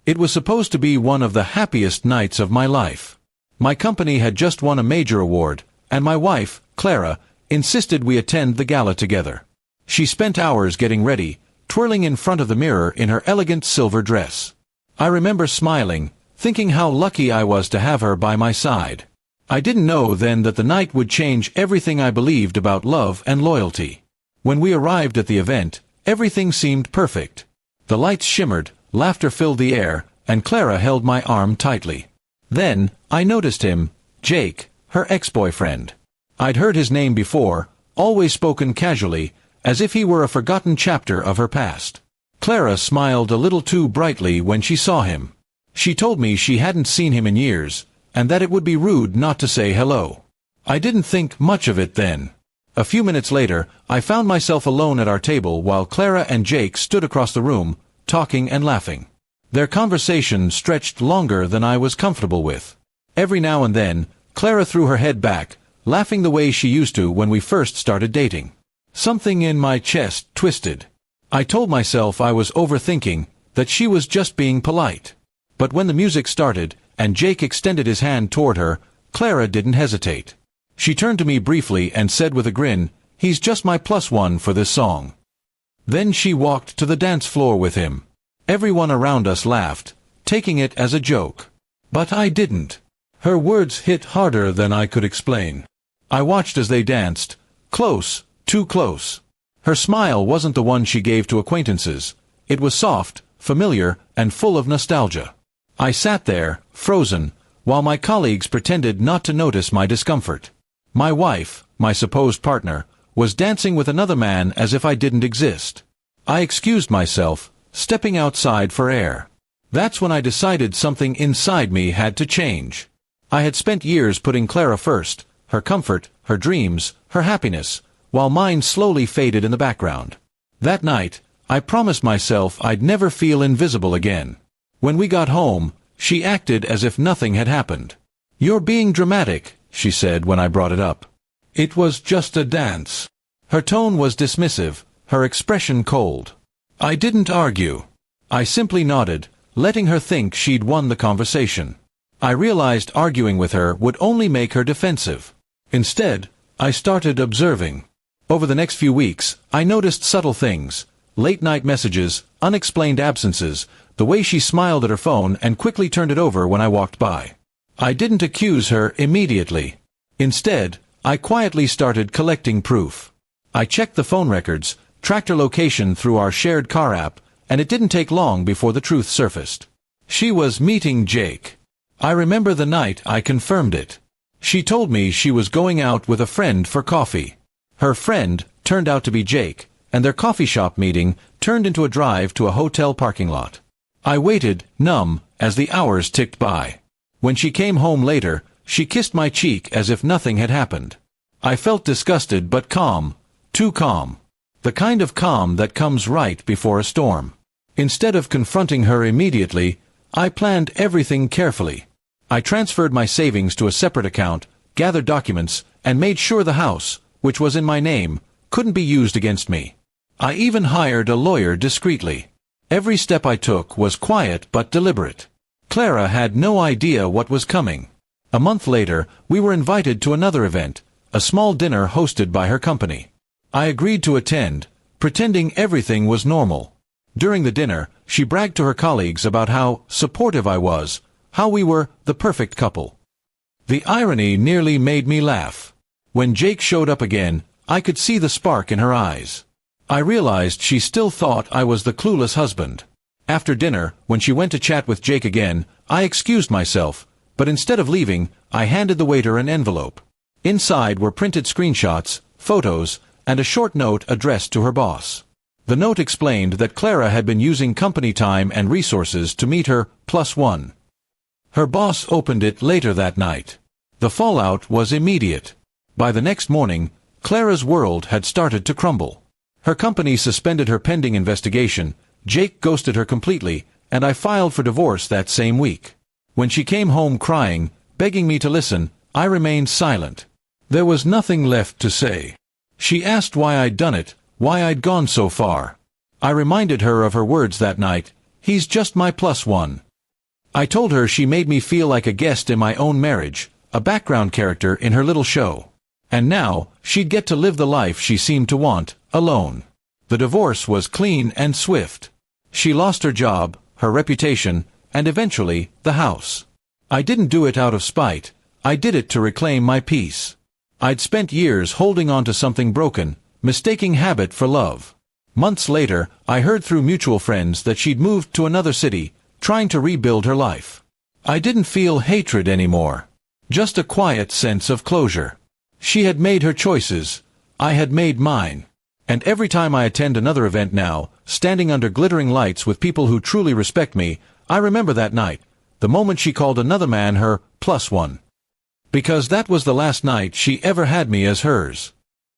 It was supposed to be one of the happiest nights of my life. My company had just won a major award, and my wife, Clara, insisted we attend the gala together. She spent hours getting ready, twirling in front of the mirror in her elegant silver dress. I remember smiling, thinking how lucky I was to have her by my side. I didn't know then that the night would change everything I believed about love and loyalty. When we arrived at the event, everything seemed perfect. The lights shimmered, laughter filled the air, and Clara held my arm tightly. Then, I noticed him, Jake, her ex-boyfriend. I'd heard his name before, always spoken casually, as if he were a forgotten chapter of her past. Clara smiled a little too brightly when she saw him. She told me she hadn't seen him in years, and that it would be rude not to say hello. I didn't think much of it then. A few minutes later, I found myself alone at our table while Clara and Jake stood across the room, talking and laughing. Their conversation stretched longer than I was comfortable with. Every now and then, Clara threw her head back, laughing the way she used to when we first started dating. Something in my chest twisted. I told myself I was overthinking, that she was just being polite. But when the music started, and Jake extended his hand toward her, Clara didn't hesitate. She turned to me briefly and said with a grin, "He's just my +1 for this song." Then she walked to the dance floor with him. Everyone around us laughed, taking it as a joke. But I didn't. Her words hit harder than I could explain. I watched as they danced, close, too close. Her smile wasn't the one she gave to acquaintances. It was soft, familiar, and full of nostalgia. I sat there, frozen, while my colleagues pretended not to notice my discomfort. My wife, my supposed partner, was dancing with another man as if I didn't exist. I excused myself, stepping outside for air. That's when I decided something inside me had to change. I had spent years putting Clara first, her comfort, her dreams, her happiness, while mine slowly faded in the background. That night, I promised myself I'd never feel invisible again. When we got home, she acted as if nothing had happened. "You're being dramatic," she said when I brought it up. "It was just a dance." Her tone was dismissive, her expression cold. I didn't argue. I simply nodded, letting her think she'd won the conversation. I realized arguing with her would only make her defensive. Instead, I started observing. Over the next few weeks, I noticed subtle things: late-night messages, unexplained absences, the way she smiled at her phone and quickly turned it over when I walked by. I didn't accuse her immediately. Instead, I quietly started collecting proof. I checked the phone records, tracked her location through our shared car app, and it didn't take long before the truth surfaced. She was meeting Jake. I remember the night I confirmed it. She told me she was going out with a friend for coffee. Her friend turned out to be Jake, and their coffee shop meeting turned into a drive to a hotel parking lot. I waited, numb, as the hours ticked by. When she came home later, she kissed my cheek as if nothing had happened. I felt disgusted but calm, too calm. The kind of calm that comes right before a storm. Instead of confronting her immediately, I planned everything carefully. I transferred my savings to a separate account, gathered documents, and made sure the house, which was in my name, couldn't be used against me. I even hired a lawyer discreetly. Every step I took was quiet but deliberate. Clara had no idea what was coming. A month later, we were invited to another event, a small dinner hosted by her company. I agreed to attend, pretending everything was normal. During the dinner, she bragged to her colleagues about how supportive I was, how we were the perfect couple. The irony nearly made me laugh. When Jake showed up again, I could see the spark in her eyes. I realized she still thought I was the clueless husband. After dinner, when she went to chat with Jake again, I excused myself, but instead of leaving, I handed the waiter an envelope. Inside were printed screenshots, photos, and a short note addressed to her boss. The note explained that Clara had been using company time and resources to meet her +1. Her boss opened it later that night. The fallout was immediate. By the next morning, Clara's world had started to crumble. Her company suspended her pending investigation, Jake ghosted her completely, and I filed for divorce that same week. When she came home crying, begging me to listen, I remained silent. There was nothing left to say. She asked why I'd done it, why I'd gone so far. I reminded her of her words that night: "He's just my +1." I told her she made me feel like a guest in my own marriage, a background character in her little show. And now, she'd get to live the life she seemed to want, alone. The divorce was clean and swift. She lost her job, her reputation, and eventually, the house. I didn't do it out of spite, I did it to reclaim my peace. I'd spent years holding on to something broken, mistaking habit for love. Months later, I heard through mutual friends that she'd moved to another city, trying to rebuild her life. I didn't feel hatred anymore. Just a quiet sense of closure. She had made her choices, I had made mine. And every time I attend another event now, standing under glittering lights with people who truly respect me, I remember that night, the moment she called another man her +1. Because that was the last night she ever had me as hers.